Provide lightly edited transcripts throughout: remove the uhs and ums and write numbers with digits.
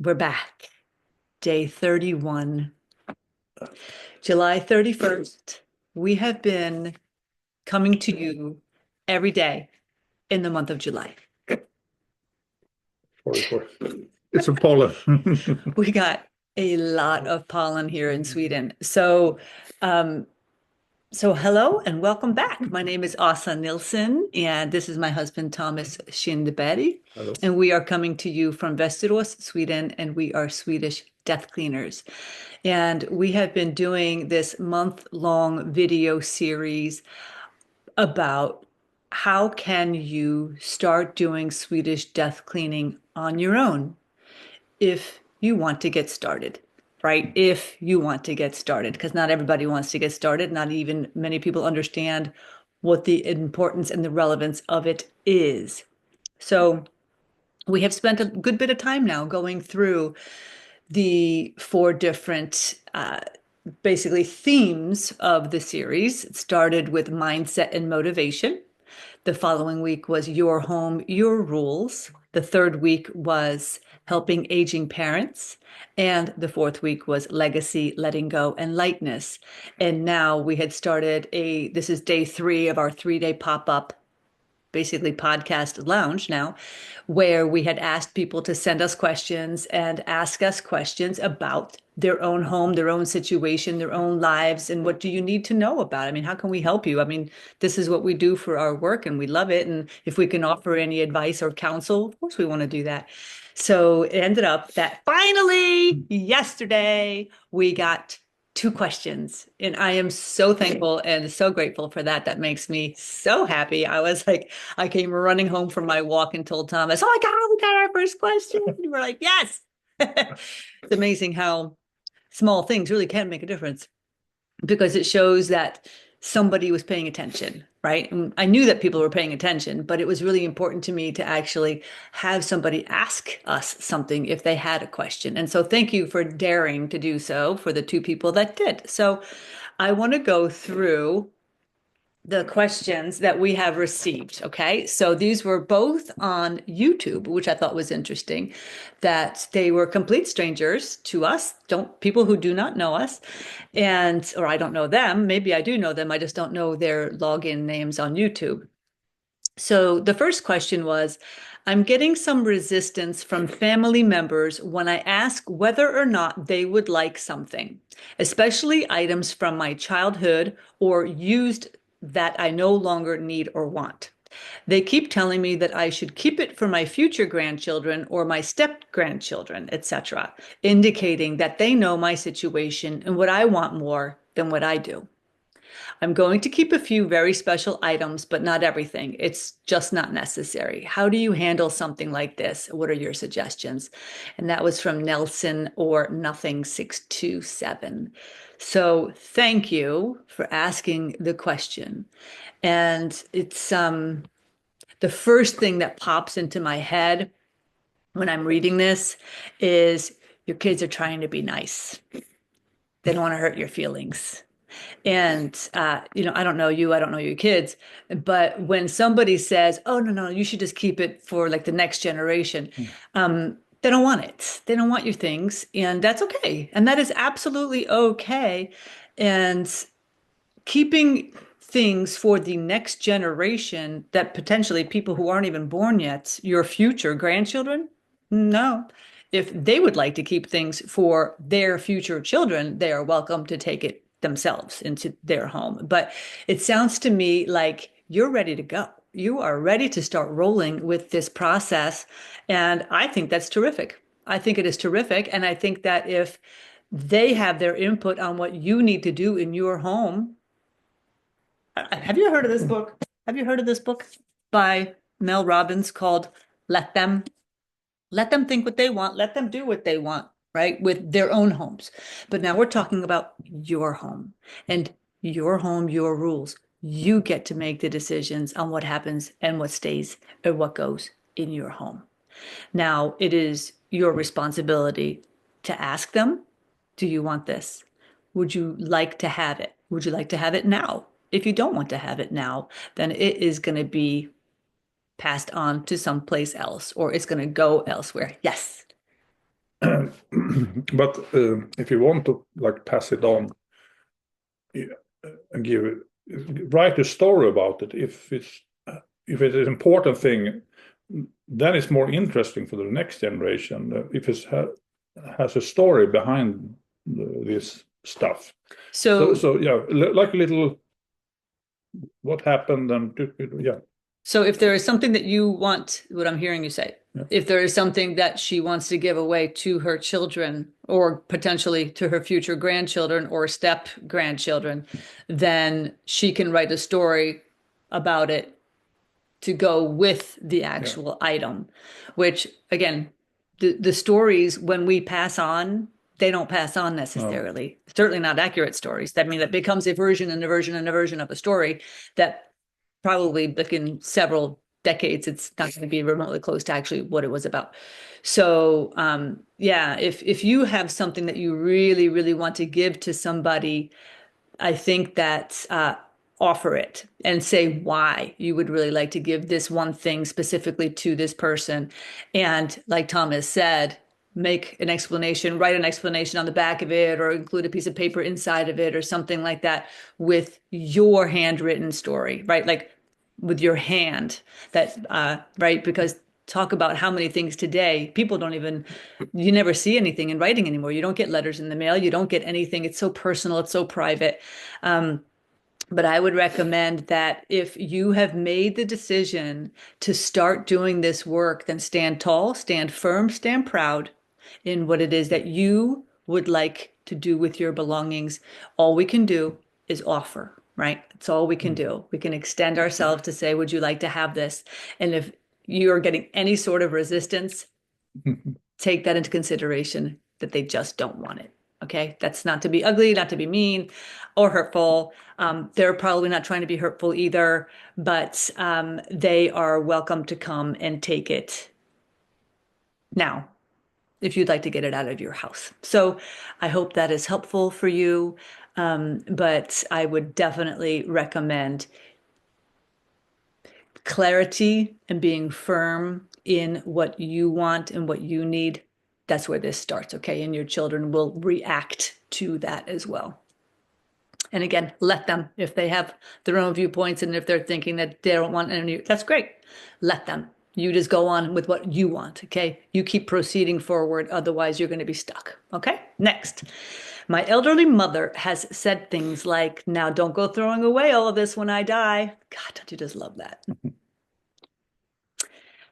We're back. Day 31, July 31st. We have been coming to you every day in the month of July. 44. It's a pollen. We got a lot of pollen here in Sweden. So hello and welcome back. My name is Asa Nilsson, and this is my husband, Thomas Kindberg. Hello. And we are coming to you from Västerås, Sweden, and we are Swedish death cleaners. And we have been doing this month-long video series about how can you start doing Swedish death cleaning on your own if you want to get started, right? If you want to get started, because not everybody wants to get started. Not even many people understand what the importance and the relevance of it is. So we have spent a good bit of time now going through the four different basically themes of the series. It started with mindset and motivation. The following week was your home, your rules. The third week was helping aging parents. And the fourth week was legacy, letting go, and lightness. And now we had started this is day 3 of our 3-day pop-up, basically podcast lounge now, where we had asked people to send us questions and ask us questions about their own home, their own situation, their own lives, and what do you need to know about? I mean, how can we help you? I mean, this is what we do for our work and we love it. And if we can offer any advice or counsel, of course we want to do that. So it ended up that finally, yesterday, we got 2 questions. And I am so thankful and so grateful for that. That makes me so happy. I was like, I came running home from my walk and told Thomas, oh my God, we got our first question. And we're like, yes. It's amazing how small things really can make a difference because it shows that somebody was paying attention, right? And I knew that people were paying attention, but it was really important to me to actually have somebody ask us something if they had a question. And so thank you for daring to do so for the 2 people that did. So I want to go through the questions that we have received. Okay. So these were both on YouTube, which I thought was interesting, that they were complete strangers to us, people who do not know us. Or I don't know them. Maybe I do know them. I just don't know their login names on YouTube. So the first question was, I'm getting some resistance from family members when I ask whether or not they would like something, especially items from my childhood or used that I no longer need or want. They keep telling me that I should keep it for my future grandchildren or my step grandchildren, etc., indicating that they know my situation and what I want more than what I do. I'm going to keep a few very special items, but not everything. It's just not necessary. How do you handle something like this? What are your suggestions? And that was from Nelson or Nothing 627. So thank you for asking the question. And it's the first thing that pops into my head when I'm reading this is your kids are trying to be nice. They don't want to hurt your feelings. And I don't know you, I don't know your kids, but when somebody says, "Oh no, you should just keep it for like the next generation," they don't want it. They don't want your things, and that's okay. And that is absolutely okay. And keeping things for the next generation that potentially people who aren't even born yet, your future grandchildren, no. If they would like to keep things for their future children, they are welcome to take it themselves into their home. But it sounds to me like you're ready to go. You are ready to start rolling with this process. And I think that's terrific. I think it is terrific. And I think that if they have their input on what you need to do in your home, have you heard of this book? Have you heard of this book by Mel Robbins called Let Them? Let them think what they want. Let them do what they want, right? With their own homes. But now we're talking about your home and your home, your rules. You get to make the decisions on what happens and what stays or what goes in your home. Now, it is your responsibility to ask them, do you want this? Would you like to have it? Would you like to have it now? If you don't want to have it now, then it is going to be passed on to someplace else or it's going to go elsewhere. Yes. But if you want to like pass it on, and write a story about it. If it's an important thing, then it's more interesting for the next generation. If it has a story behind this stuff. So yeah, like a little what happened and yeah. So if there is something that you want, what I'm hearing you say, Yeah. if there is something that she wants to give away to her children or potentially to her future grandchildren or step grandchildren, then she can write a story about it to go with the actual item, which again, the stories when we pass on, they don't pass on necessarily. Certainly not accurate stories. I mean, that becomes a version and a version and a version of a story that probably like in several decades, it's not going to be remotely close to actually what it was about. So yeah, if you have something that you really, really want to give to somebody, I think that offer it and say why you would really like to give this one thing specifically to this person. And like Thomas said, make an explanation, write an explanation on the back of it, or include a piece of paper inside of it, or something like that with your handwritten story, right? Like with your hand, that, right? Because talk about how many things today people don't even, you never see anything in writing anymore. You don't get letters in the mail. You don't get anything. It's so personal. It's so private. But I would recommend that if you have made the decision to start doing this work, then stand tall, stand firm, stand proud in what it is that you would like to do with your belongings. All we can do is offer, right? That's all we can do. We can extend ourselves to say, would you like to have this? And if you're getting any sort of resistance, take that into consideration that they just don't want it. Okay. That's not to be ugly, not to be mean or hurtful. They're probably not trying to be hurtful either, but they are welcome to come and take it now if you'd like to get it out of your house. So I hope that is helpful for you. But I would definitely recommend clarity and being firm in what you want and what you need. That's where this starts, okay? And your children will react to that as well. And again, let them, if they have their own viewpoints and if they're thinking that they don't want any, that's great. Let them. You just go on with what you want, okay? You keep proceeding forward, otherwise you're going to be stuck, okay? Next. My elderly mother has said things like, now don't go throwing away all of this when I die. God, don't you just love that?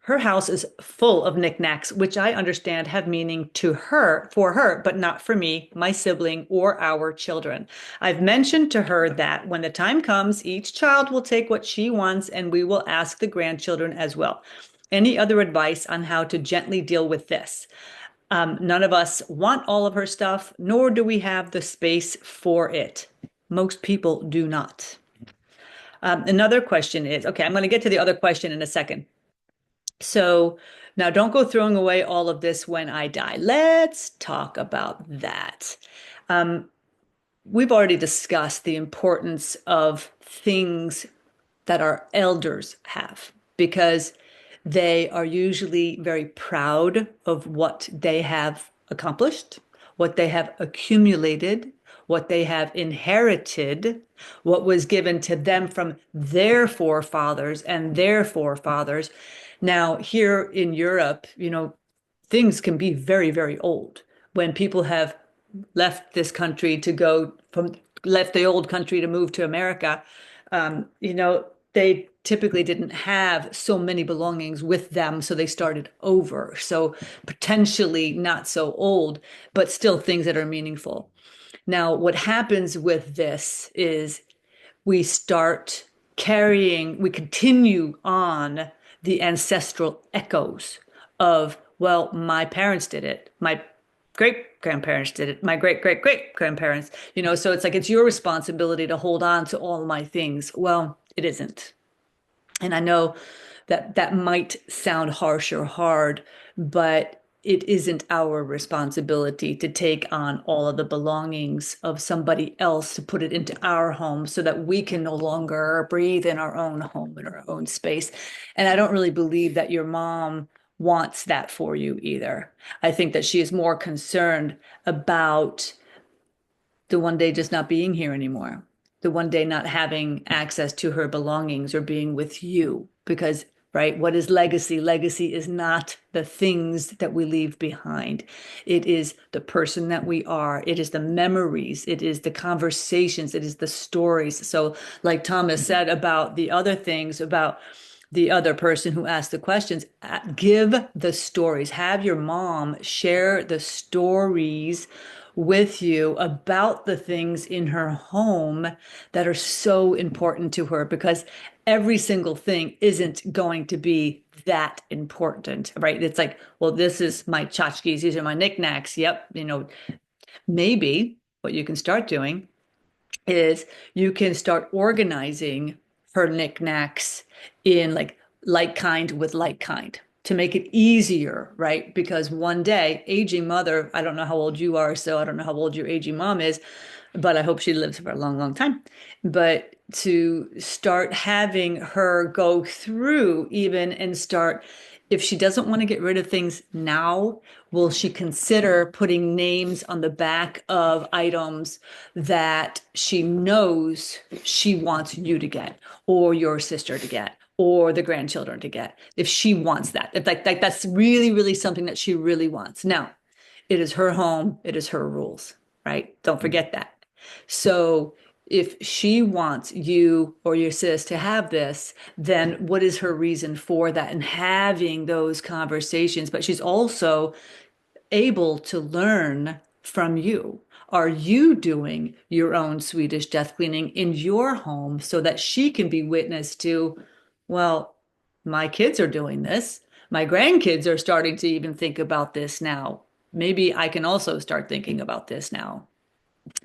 Her house is full of knickknacks, which I understand have meaning to her, for her, but not for me, my sibling, or our children. I've mentioned to her that when the time comes, each child will take what she wants and we will ask the grandchildren as well. Any other advice on how to gently deal with this? None of us want all of her stuff, nor do we have the space for it. Most people do not. Another question is, okay, I'm going to get to the other question in a second. So now don't go throwing away all of this when I die. Let's talk about that. We've already discussed the importance of things that our elders have because they are usually very proud of what they have accomplished, what they have accumulated, what they have inherited, what was given to them from their forefathers and their forefathers. Now, here in Europe, things can be very, very old. When people have left this country to go from, left the old country to move to America, they typically didn't have so many belongings with them, so they started over. So potentially not so old, but still things that are meaningful. Now, what happens with this is we start we continue on the ancestral echoes of, well, my parents did it. My great grandparents did it. My great great great grandparents, so it's like it's your responsibility to hold on to all my things. Well, it isn't. And I know that that might sound harsh or hard, but it isn't our responsibility to take on all of the belongings of somebody else to put it into our home so that we can no longer breathe in our own home, in our own space. And I don't really believe that your mom wants that for you either. I think that she is more concerned about the one day just not being here anymore, the one day not having access to her belongings or being with you. Because, right, what is legacy? Legacy is not the things that we leave behind. It is the person that we are. It is the memories. It is the conversations. It is the stories. So, like Thomas said about the other things, about the other person who asked the questions, give the stories. Have your mom share the stories with you about the things in her home that are so important to her, because every single thing isn't going to be that important, right? It's like, well, this is my tchotchkes, these are my knickknacks. Yep, maybe what you can start doing is you can start organizing her knickknacks in like kind with like kind to make it easier, right? Because one day, aging mother, I don't know how old you are, so I don't know how old your aging mom is, but I hope she lives for a long, long time. But to start having her go through even and start, if she doesn't want to get rid of things now, will she consider putting names on the back of items that she knows she wants you to get, or your sister to get, or the grandchildren to get, if she wants that, if like that's really, really something that she really wants. Now, it is her home, it is her rules, right? Don't forget that. So if she wants you or your sis to have this, then what is her reason for that? And having those conversations, but she's also able to learn from you. Are you doing your own Swedish death cleaning in your home so that she can be witness to, well, my kids are doing this. My grandkids are starting to even think about this now. Maybe I can also start thinking about this now,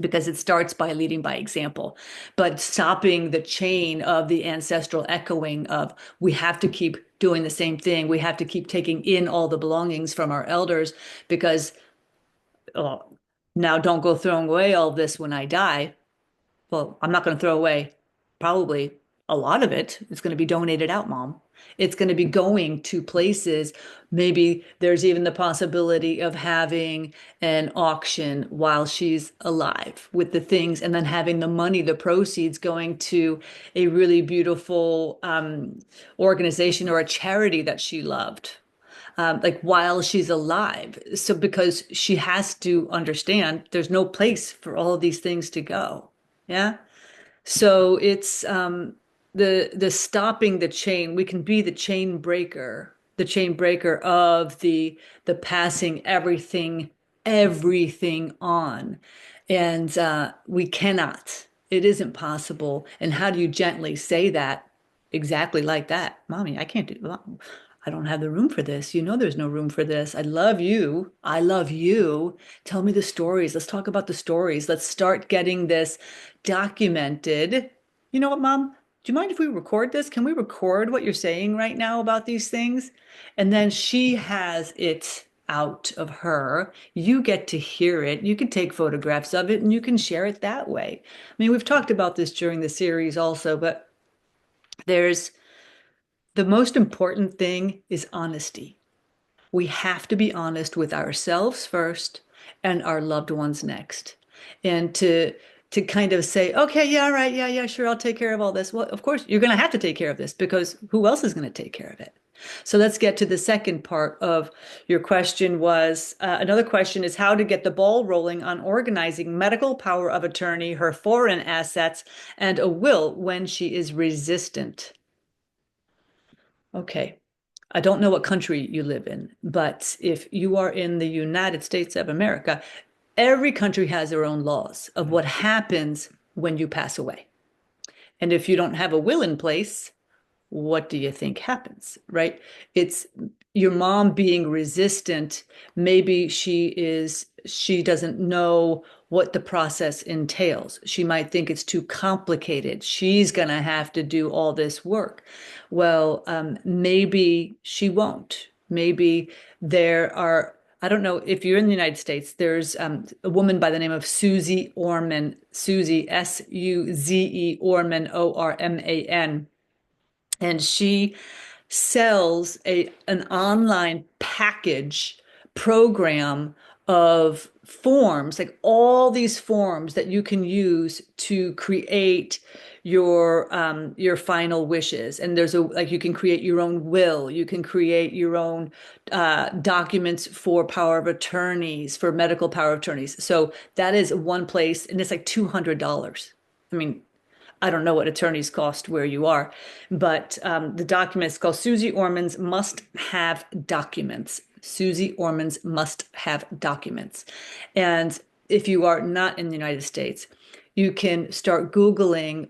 because it starts by leading by example, but stopping the chain of the ancestral echoing of we have to keep doing the same thing. We have to keep taking in all the belongings from our elders because, oh, now don't go throwing away all this when I die. Well, I'm not going to throw away probably a lot of it. It's going to be donated out, Mom. It's going to be going to places. Maybe there's even the possibility of having an auction while she's alive with the things, and then having the money, the proceeds going to a really beautiful organization or a charity that she loved, like while she's alive. So, because she has to understand there's no place for all of these things to go. Yeah. So it's the stopping the chain. We can be the chain breaker of the passing everything on. And we cannot. It isn't possible. And how do you gently say that exactly like that? Mommy, I can't do, I don't have the room for this. You know, there's no room for this. I love you. I love you. Tell me the stories. Let's talk about the stories. Let's start getting this documented. You know what, Mom? Do you mind if we record this? Can we record what you're saying right now about these things? And then she has it out of her. You get to hear it. You can take photographs of it and you can share it that way. I mean, we've talked about this during the series also, but there's the most important thing is honesty. We have to be honest with ourselves first and our loved ones next. And to kind of say, okay, yeah, all right, yeah, sure, I'll take care of all this. Well, of course, you're going to have to take care of this because who else is going to take care of it? So let's get to the second part of your question was another question is how to get the ball rolling on organizing medical power of attorney, her foreign assets, and a will when she is resistant. Okay. I don't know what country you live in, but if you are in the United States of America, every country has their own laws of what happens when you pass away. And if you don't have a will in place, what do you think happens, right? It's your mom being resistant. Maybe she doesn't know what the process entails. She might think it's too complicated. She's going to have to do all this work. Well, maybe she won't. Maybe there are, I don't know if you're in the United States, there's a woman by the name of Susie Orman, Susie, Suze Orman, Orman. And she sells an online package program of forms, like all these forms that you can use to create your final wishes. And there's a like you can create your own will, you can create your own documents for power of attorneys, for medical power of attorneys. So that is one place, and it's like $200. I mean, I don't know what attorneys cost where you are, but the document is called Susie Orman's Must Have Documents. Susie Orman's Must Have Documents. And if you are not in the United States, you can start Googling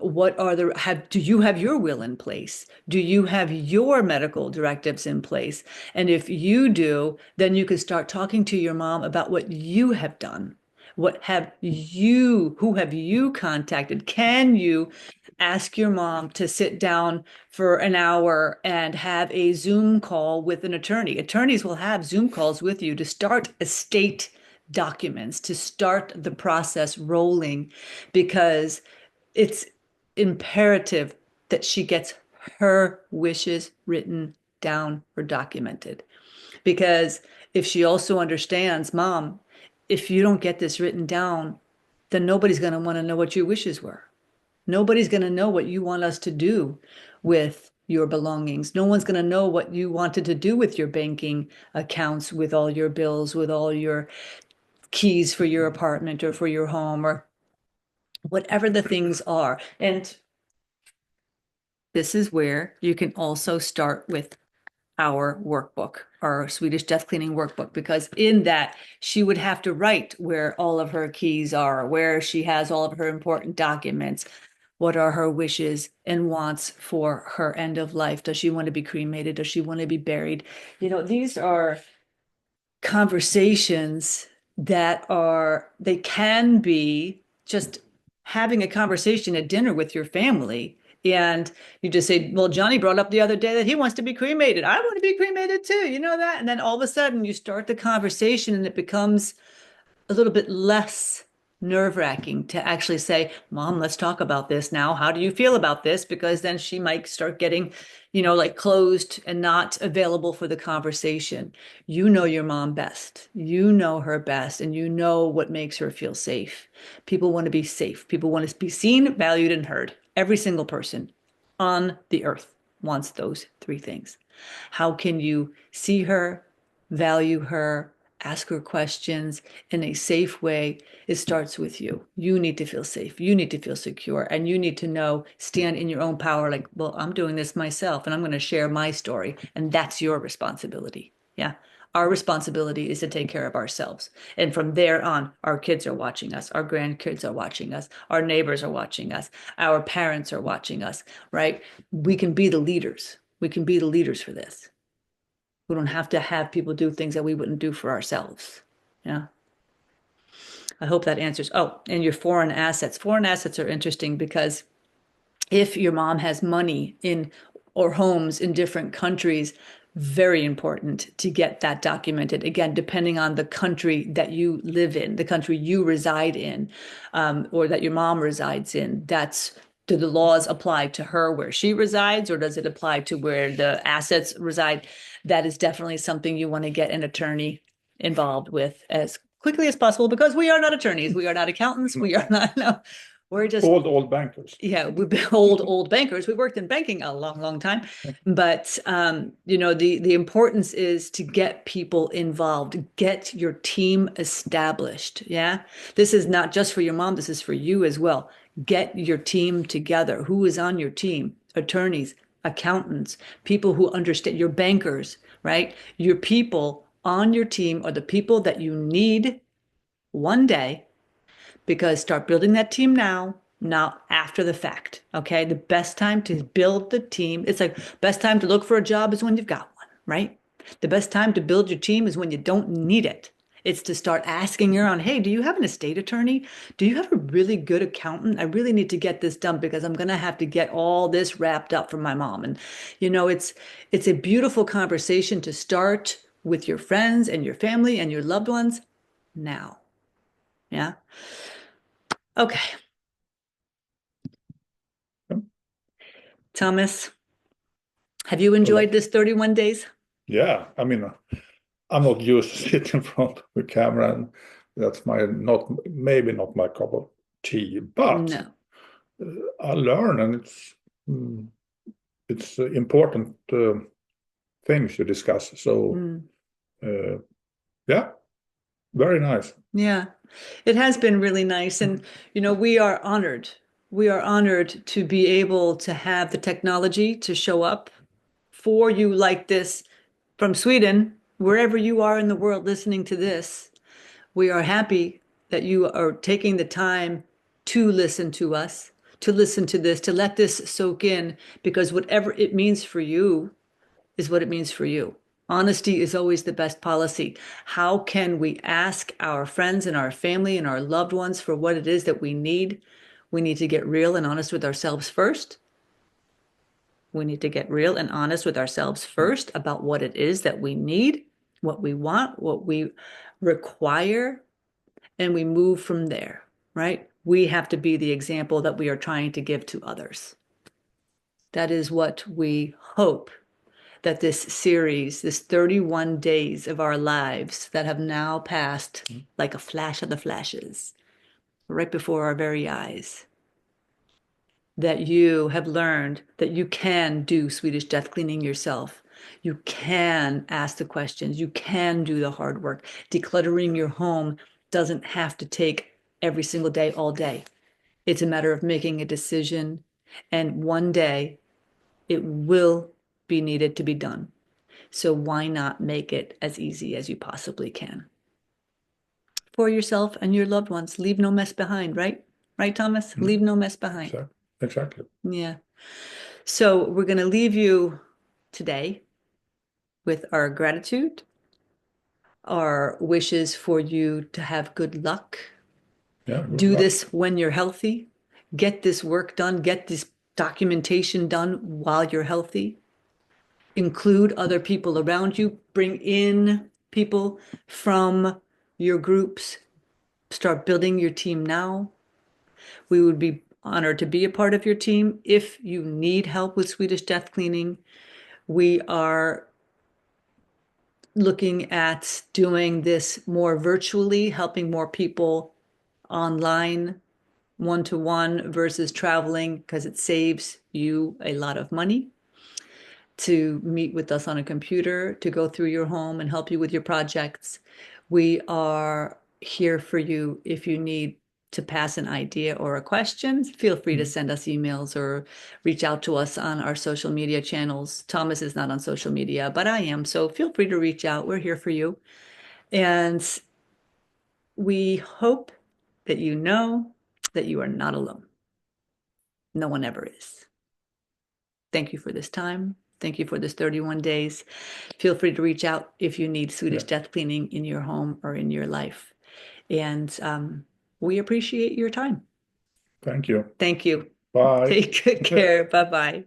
do you have your will in place? Do you have your medical directives in place? And if you do, then you can start talking to your mom about what you have done. Who have you contacted? Can you ask your mom to sit down for an hour and have a Zoom call with an attorney? Attorneys will have Zoom calls with you to start estate documents, to start the process rolling, because it's imperative that she gets her wishes written down or documented. Because if she also understands, Mom, if you don't get this written down, then nobody's going to want to know what your wishes were. Nobody's going to know what you want us to do with your belongings. No one's going to know what you wanted to do with your banking accounts, with all your bills, with all your keys for your apartment or for your home, or whatever the things are. And this is where you can also start with our workbook, our Swedish death cleaning workbook, because in that she would have to write where all of her keys are, where she has all of her important documents, what are her wishes and wants for her end of life. Does she want to be cremated? Does she want to be buried? These are conversations they can be just having a conversation at dinner with your family. And you just say, well, Johnny brought up the other day that he wants to be cremated. I want to be cremated too. You know that? And then all of a sudden you start the conversation and it becomes a little bit less nerve-wracking to actually say, Mom, let's talk about this now. How do you feel about this? Because then she might start getting, like closed and not available for the conversation. You know your mom best. You know her best, and you know what makes her feel safe. People want to be safe. People want to be seen, valued, and heard. Every single person on the earth wants those three things. How can you see her, value her, ask her questions in a safe way? It starts with you. You need to feel safe. You need to feel secure. And you need to know, stand in your own power, like, well, I'm doing this myself and I'm going to share my story. And that's your responsibility. Yeah. Our responsibility is to take care of ourselves. And from there on, our kids are watching us, our grandkids are watching us, our neighbors are watching us, our parents are watching us, right? We can be the leaders. We can be the leaders for this. We don't have to have people do things that we wouldn't do for ourselves. Yeah. I hope that answers. Oh, and your foreign assets. Foreign assets are interesting because if your mom has money in or homes in different countries, very important to get that documented. Again, depending on the country that you live in, the country you reside in, or that your mom resides in. Do the laws apply to her where she resides, or does it apply to where the assets reside? That is definitely something you want to get an attorney involved with as quickly as possible, because we are not attorneys, we are not accountants, we are not, no, we're just Old bankers. yeah, we've been old bankers. We worked in banking a long time, but the importance is to get people involved, get your team established. Yeah, this is not just for your mom. This is for you as well. Get your team together. Who is on your team? Attorneys, accountants, people who understand, your bankers, right? Your people on your team are the people that you need one day, because start building that team now, not after the fact. Okay. The best time to build the team, it's like best time to look for a job is when you've got one, right? The best time to build your team is when you don't need it. It's to start asking around, hey, do you have an estate attorney? Do you have a really good accountant? I really need to get this done because I'm going to have to get all this wrapped up for my mom. And it's a beautiful conversation to start with your friends and your family and your loved ones now. Yeah. Okay. Thomas, Have you a lot. enjoyed this 31 days? Yeah, I mean, I'm not used to sitting in front of the camera, and that's my not maybe not my cup of tea. But No. I learn, and it's important things to discuss. So Mm. uh, yeah, very nice. Yeah, it has been really nice. And, we are honored. We are honored to be able to have the technology to show up for you like this from Sweden, wherever you are in the world listening to this. We are happy that you are taking the time to listen to us, to listen to this, to let this soak in, because whatever it means for you is what it means for you. Honesty is always the best policy. How can we ask our friends and our family and our loved ones for what it is that we need? We need to get real and honest with ourselves first. We need to get real and honest with ourselves first about what it is that we need, what we want, what we require, and we move from there, right? We have to be the example that we are trying to give to others. That is what we hope that this series, this 31 days of our lives that have now passed like a flash of the flashes, right before our very eyes, that you have learned that you can do Swedish death cleaning yourself. You can ask the questions. You can do the hard work. Decluttering your home doesn't have to take every single day, all day. It's a matter of making a decision, and one day it will be needed to be done. So why not make it as easy as you possibly can for yourself and your loved ones? Leave no mess behind, right? Right, Thomas? Mm, Leave no mess behind. exactly. Yeah. So we're going to leave you today with our gratitude, our wishes for you to have good luck. Yeah, good Do luck. this when you're healthy. Get this work done. Get this documentation done while you're healthy. Include other people around you. Bring in people from your groups. Start building your team now. We would be honored to be a part of your team. If you need help with Swedish death cleaning, we are looking at doing this more virtually, helping more people online, one-to-one versus traveling, because it saves you a lot of money to meet with us on a computer, to go through your home and help you with your projects. We are here for you if you need to pass an idea or a question. Feel free to send us emails or reach out to us on our social media channels. Thomas is not on social media, but I am. So feel free to reach out. We're here for you. And we hope that you know that you are not alone. No one ever is. Thank you for this time. Thank you for this 31 days. Feel free to reach out if you need Swedish Yeah, death cleaning in your home or in your life. And we appreciate your time. thank you. Thank you. Bye. Take good care. Bye bye.